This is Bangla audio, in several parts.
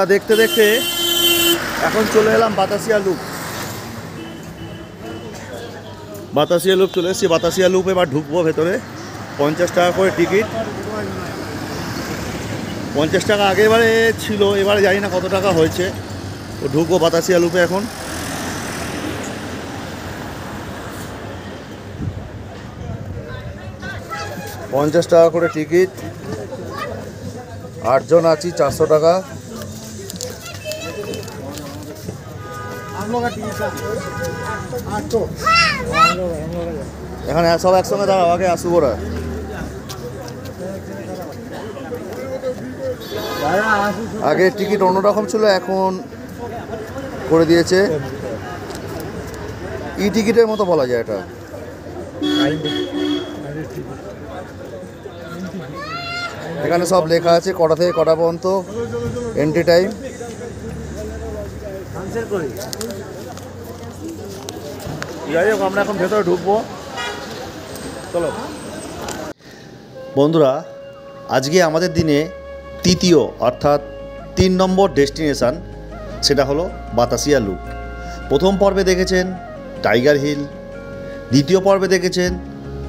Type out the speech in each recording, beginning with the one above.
আমরা দেখতে দেখতে এখন চলে এলাম বাতাসিয়া লুপ। বাতাসিয়া লুপ চলে এসেছি। বাতাসিয়া লুপ এবার ঢুকবো ভেতরে। 50 টাকা করে টিকিট। 50 টাকা আগেবারে ছিল, এবারে জানি না কত টাকা হয়েছে। তো ঢুকবো বাতাসিয়া লুপে এখন। পঞ্চাশ টাকা করে টিকিট, 8 জন আছি, 400 টাকা। এখানে সব একসঙ্গে দাঁড়াও, আগে আসুক ওরা। আগে টিকিট অন্যরকম ছিল, এখন করে দিয়েছে ই টিকিটের মতো বলা যায় এটা। এখানে সব লেখা আছে কটা থেকে কটা পর্যন্ত এন্ট্রি টাইম। যাই হোক, আমরা এখন ভেতরে ঢুকবো, চলো। বন্ধুরা, আজকে আমাদের দিনে তৃতীয় অর্থাৎ 3 নম্বর ডেস্টিনেশান, সেটা হলো বাতাসিয়া লুপ। প্রথম পর্বে দেখেছেন টাইগার হিল, দ্বিতীয় পর্বে দেখেছেন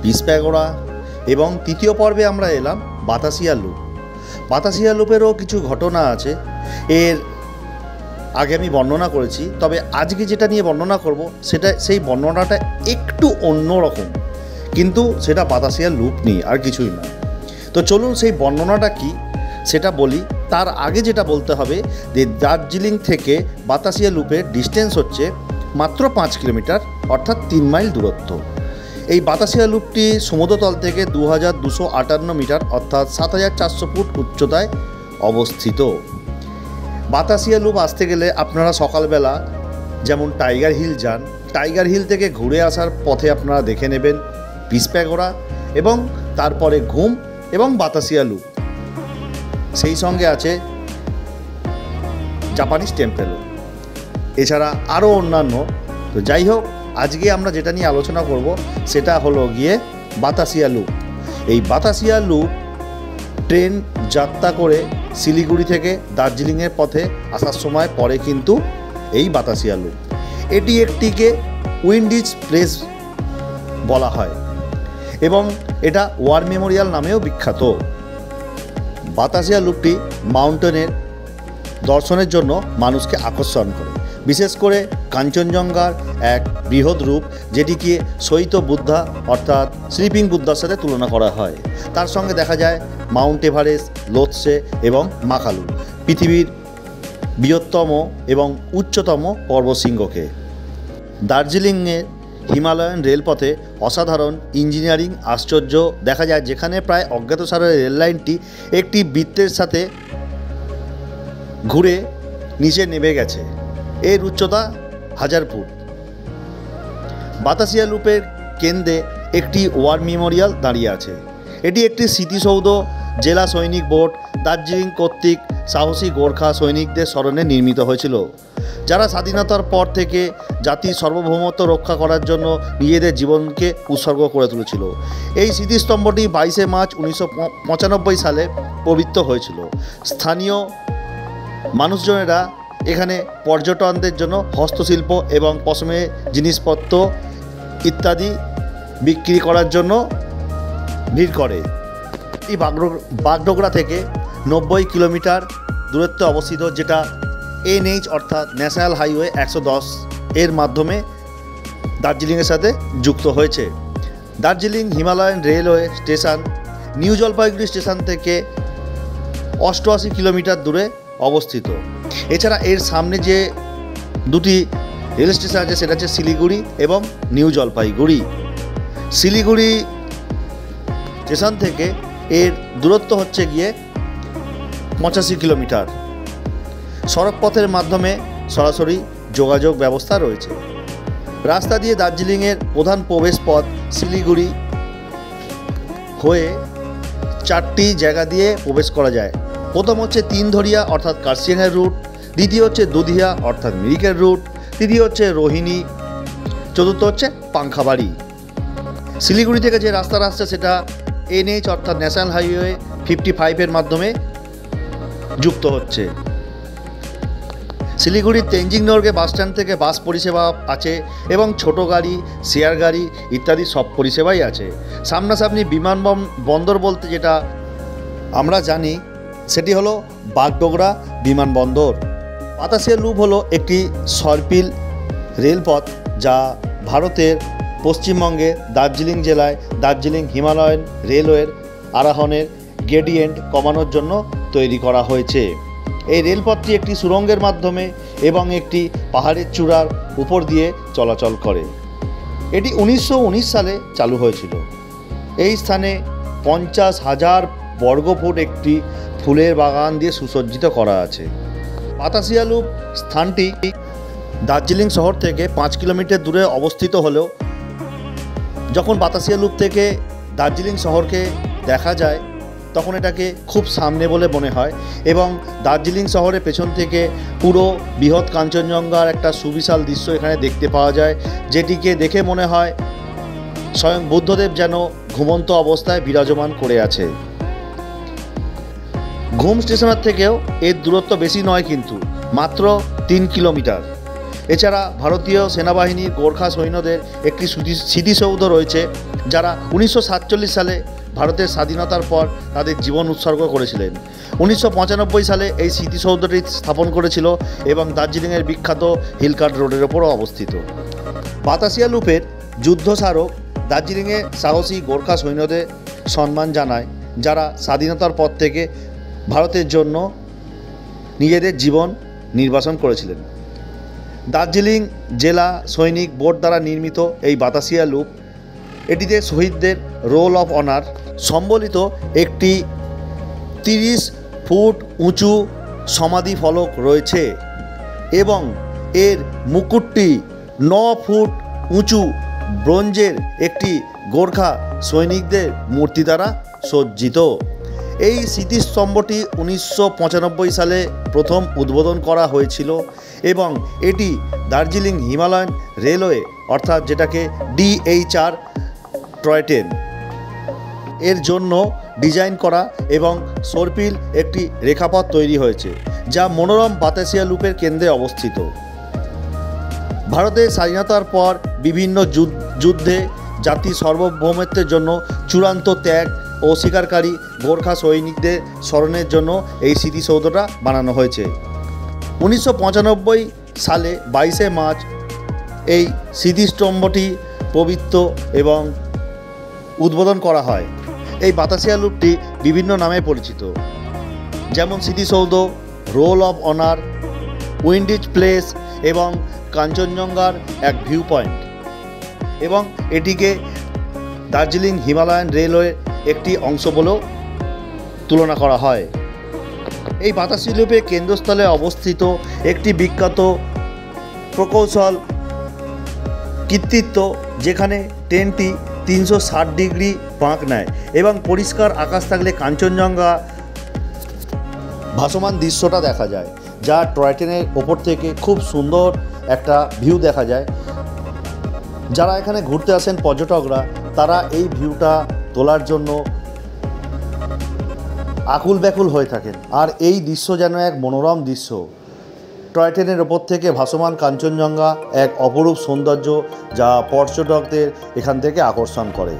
পিস প্যাগোডা এবং তৃতীয় পর্বে আমরা এলাম বাতাসিয়া লুপ। বাতাসিয়া লুপেরও কিছু ঘটনা আছে, এর আগে আমি বর্ণনা করেছি। তবে আজকে যেটা নিয়ে বর্ণনা করব সেই বর্ণনাটা একটু অন্যরকম, কিন্তু সেটা বাতাসিয়া লুপ নিয়ে, আর কিছুই না। তো চলুন সেই বর্ণনাটা কি সেটা বলি। তার আগে যেটা বলতে হবে যে দার্জিলিং থেকে বাতাসিয়া লুপের ডিস্টেন্স হচ্ছে মাত্র 5 কিলোমিটার, অর্থাৎ 3 মাইল দূরত্ব। এই বাতাসিয়া লুপটি সমুদ্রতল থেকে 2258 মিটার অর্থাৎ 7400 ফুট উচ্চতায় অবস্থিত। বাতাসিয়া লুপ আসতে গেলে আপনারা সকালবেলা যেমন টাইগার হিল যান, টাইগার হিল থেকে ঘুরে আসার পথে আপনারা দেখে নেবেন পিস প্যাগোডা এবং তারপরে ঘুম এবং বাতাসিয়া লুপ, সেই সঙ্গে আছে জাপানিজ টেম্পেলও, এছাড়া আরও অন্যান্য। তো যাই হোক, আজকে আমরা যেটা নিয়ে আলোচনা করব সেটা হলো গিয়ে বাতাসিয়া লুপ। এই বাতাসিয়া লুপ ট্রেন যাত্রা করে শিলিগুড়ি থেকে দার্জিলিংয়ের পথে আসার সময় পরে কিন্তু এই বাতাসিয়া লুপ। এটি একটিকে উইন্ডিজ প্লেস বলা হয় এবং এটা ওয়ার মেমোরিয়াল নামেও বিখ্যাত। বাতাসিয়া লুপটি মাউন্টেনের দর্শনের জন্য মানুষকে আকর্ষণ করে, বিশেষ করে কাঞ্চনজঙ্ঘার এক বৃহৎ রূপ, যেটিকে শৈত বুদ্ধা অর্থাৎ স্লিপিং বুদ্ধার সাথে তুলনা করা হয়। তার সঙ্গে দেখা যায় মাউন্ট এভারেস্ট, লোৎসে এবং মাকালু, পৃথিবীর বৃহত্তম এবং উচ্চতম পর্বতশৃঙ্গকে। দার্জিলিংয়ের হিমালয়ান রেলপথে অসাধারণ ইঞ্জিনিয়ারিং আশ্চর্য দেখা যায়, যেখানে প্রায় অজ্ঞাতসারে রেল লাইনটি একটি বৃত্তের সাথে ঘুরে নিচে নেমে গেছে। এর উচ্চতা 1000 ফুট। বাতাসিয়া লুপের কেন্দ্রে একটি ওয়ার মেমোরিয়াল দাঁড়িয়ে আছে। এটি একটি স্মৃতিসৌধ জেলা সৈনিক বোর্ড দার্জিলিং কর্তৃক সাহসী গোর্খা সৈনিকদের স্মরণে নির্মিত হয়েছিল, যারা স্বাধীনতার পর থেকে জাতির সার্বভৌমত্ব রক্ষা করার জন্য নিজেদের জীবনকে উৎসর্গ করে তুলেছিল। এই স্মৃতিস্তম্ভটি 22শে মার্চ 1995 সালে পবিত্র হয়েছিল। স্থানীয় মানুষজনেরা এখানে পর্যটকদের জন্য হস্তশিল্প এবং পশমের জিনিসপত্র ইত্যাদি বিক্রি করার জন্য ভিড় করে। এই বাগডোগরা থেকে 90 কিলোমিটার দূরত্বে অবস্থিত, যেটা NH অর্থাৎ ন্যাশনাল হাইওয়ে 110 এর মাধ্যমে দার্জিলিংয়ের সাথে যুক্ত হয়েছে। Darjeeling Himalayan railway station new Jalpaiguri station থেকে 88 কিলোমিটার দূরে অবস্থিত। এছাড়া এর সামনে যে দুটি রেল স্টেশন আছে সেটা হচ্ছে শিলিগুড়ি এবং নিউ জলপাইগুড়ি। শিলিগুড়ি স্টেশন থেকে এর দূরত্ব হচ্ছে গিয়ে 85 কিলোমিটার। সড়কপথের মাধ্যমে সরাসরি যোগাযোগ ব্যবস্থা রয়েছে। রাস্তা দিয়ে দার্জিলিংয়ের প্রধান প্রবেশ পথ শিলিগুড়ি হয়ে 4টি জায়গা দিয়ে প্রবেশ করা যায়। প্রথম হচ্ছে 3 ধরিয়া অর্থাৎ কার্শিয়াংয়ের রুট, দ্বিতীয় হচ্ছে দুধিয়া অর্থাৎ মিরিকের রুট, তৃতীয় হচ্ছে রোহিণী, চতুর্থ হচ্ছে পাংখাবাড়ি। শিলিগুড়ি থেকে যে রাস্তা আসছে সেটা NH অর্থাৎ ন্যাশনাল হাইওয়ে 55 এর মাধ্যমে যুক্ত হচ্ছে। শিলিগুড়ির তেনজিং নর্গে বাসস্ট্যান্ড থেকে বাস পরিষেবা আছে এবং ছোট গাড়ি, শেয়ার গাড়ি ইত্যাদি সব পরিষেবাই আছে। সামনাসামনি বিমানবন্দর বলতে যেটা আমরা জানি সেটি হলো বাগডোগরা বিমানবন্দর। বাতাসিয়া লুপ হলো একটি সর্পিল রেলপথ যা ভারতের পশ্চিমবঙ্গে দার্জিলিং জেলায় দার্জিলিং হিমালয়ান রেলওয়ের আরোহণের গ্রেডিয়েন্ট কমানোর জন্য তৈরি করা হয়েছে। এই রেলপথটি একটি সুড়ঙ্গের মাধ্যমে এবং একটি পাহাড়ের চূড়ার উপর দিয়ে চলাচল করে। এটি 1919 সালে চালু হয়েছিল। এই স্থানে 50,000 বর্গফুট একটি ফুলের বাগান দিয়ে সুসজ্জিত করা আছে। বাতাসিয়া লুপ স্থানটি দার্জিলিং শহর থেকে 5 কিলোমিটার দূরে অবস্থিত হলেও যখন বাতাসিয়া লুপ থেকে দার্জিলিং শহরকে দেখা যায় তখন এটাকে খুব সামনে বলে মনে হয় এবং দার্জিলিং শহরের পেছন থেকে পুরো বৃহৎ কাঞ্চনজঙ্ঘার একটা সুবিশাল দৃশ্য এখানে দেখতে পাওয়া যায়, যেটিকে দেখে মনে হয় স্বয়ং বুদ্ধদেব যেন ঘুমন্ত অবস্থায় বিরাজমান করে আছে। ঘুম স্টেশনের থেকেও এর দূরত্ব বেশি নয়, কিন্তু মাত্র 3 কিলোমিটার। এছাড়া ভারতীয় সেনাবাহিনীর গোর্খা সৈন্যদের একটি স্মৃতিসৌধ রয়েছে, যারা 1947 সালে ভারতের স্বাধীনতার পর তাদের জীবন উৎসর্গ করেছিলেন। 1995 সালে এই স্মৃতিসৌধটি স্থাপন করেছিল এবং দার্জিলিংয়ের বিখ্যাত হিলকার্ট রোডের ওপরও অবস্থিত। বাতাসিয়া লুপের যুদ্ধ স্মারক দার্জিলিংয়ে সাহসী গোর্খা সৈন্যদের সম্মান জানায়, যারা স্বাধীনতার পর থেকে ভারতের জন্য নিজেদের জীবন নির্বাসন করেছিলেন। দার্জিলিং জেলা সৈনিক বোর্ড দ্বারা নির্মিত এই বাতাসিয়া লুপ, এটিতে শহীদদের রোল অফ অনার সম্বলিত একটি 30 ফুট উঁচু সমাধি ফলক রয়েছে এবং এর মুকুটটি 9 ফুট উঁচু ব্রোঞ্জের একটি গোর্খা সৈনিকদের মূর্তি দ্বারা সজ্জিত। এই স্মৃতিস্তম্ভটি 1995 সালে প্রথম উদ্বোধন করা হয়েছিল এবং এটি দার্জিলিং হিমালয়ান রেলওয়ে অর্থাৎ যেটাকে DHR টয় ট্রেন এর জন্য ডিজাইন করা এবং সর্পিল একটি রেখাপথ তৈরি হয়েছে, যা মনোরম বাতাসিয়া লুপের কেন্দ্রে অবস্থিত। ভারতের স্বাধীনতার পর বিভিন্ন যুদ্ধে জাতির সার্বভৌমত্বের জন্য চূড়ান্ত ত্যাগ ও স্বীকারকারী গোর্খা সৈনিকদের স্মরণের জন্য এই স্মৃতিসৌধটা বানানো হয়েছে। 1995 সালে 22শে মার্চ এই স্মৃতিস্তম্ভটি পবিত্র এবং উদ্বোধন করা হয়। এই বাতাসিয়া লুপটি বিভিন্ন নামে পরিচিত, যেমন স্মৃতিসৌধ, রোল অফ অনার, উইন্ডিজ প্লেস এবং কাঞ্চনজঙ্ঘার এক ভিউ পয়েন্ট, এবং এটিকে দার্জিলিং হিমালয়ান রেলওয়ের একটি অংশ বলেও তুলনা করা হয়। এই বাতাসিয়া লুপের কেন্দ্রস্থলে অবস্থিত একটি বিখ্যাত প্রকৌশল কৃতিত্ব, যেখানে ট্রেনটি 360 ডিগ্রি বাঁক নেয় এবং পরিষ্কার আকাশ থাকলে কাঞ্চনজঙ্ঘা ভাসমান দৃশ্যটা দেখা যায়, যা টয় ট্রেনের ওপর থেকে খুব সুন্দর একটা ভিউ দেখা যায়। যারা এখানে ঘুরতে আসেন পর্যটকরা, তারা এই ভিউটা তোলার জন্য আকুল ব্যাকুল হয়ে থাকেন। আর এই দৃশ্য যেন এক মনোরম দৃশ্য। টয় ট্রেনের ওপর থেকে ভাসমান কাঞ্চনজঙ্ঘা এক অপরূপ সৌন্দর্য, যা পর্যটকদের এখান থেকে আকর্ষণ করে।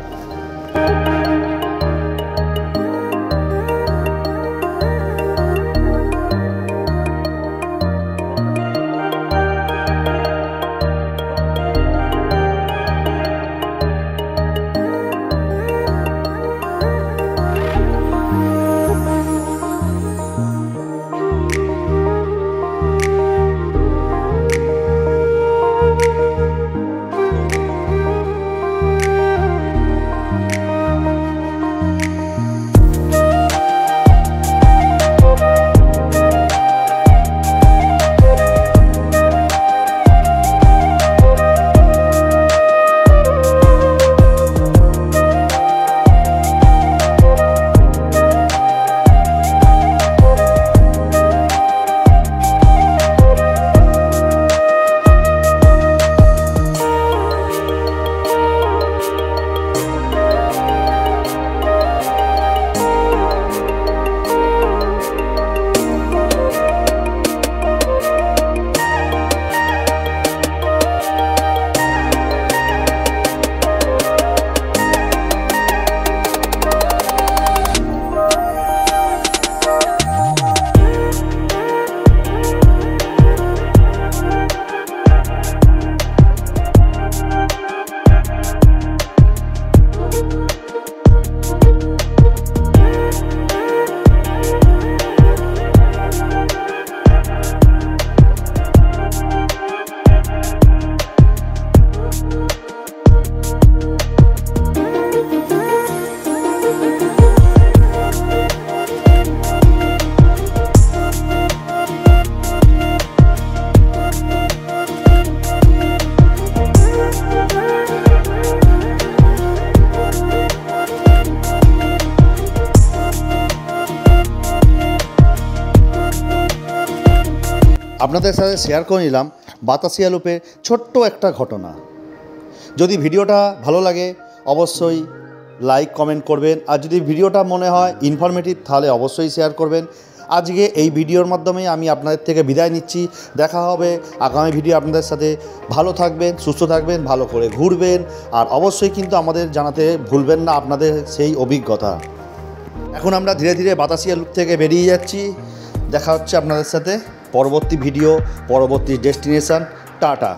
আপনাদের সাথে শেয়ার করে নিলাম বাতাসিয়া লুপের ছোট্ট একটা ঘটনা। যদি ভিডিওটা ভালো লাগে অবশ্যই লাইক কমেন্ট করবেন, আর যদি ভিডিওটা মনে হয় ইনফরমেটিভ তাহলে অবশ্যই শেয়ার করবেন। আজকে এই ভিডিওর মাধ্যমে আমি আপনাদের থেকে বিদায় নিচ্ছি। দেখা হবে আগামী ভিডিও আপনাদের সাথে। ভালো থাকবেন, সুস্থ থাকবেন, ভালো করে ঘুরবেন, আর অবশ্যই কিন্তু আমাদের জানাতে ভুলবেন না আপনাদের সেই অভিজ্ঞতা। এখন আমরা ধীরে ধীরে বাতাসিয়া লুপ থেকে বেরিয়ে যাচ্ছি। দেখা হচ্ছে আপনাদের সাথে পরবর্তী ভিডিও, পরবর্তী ডেস্টিনেশন। টাটা।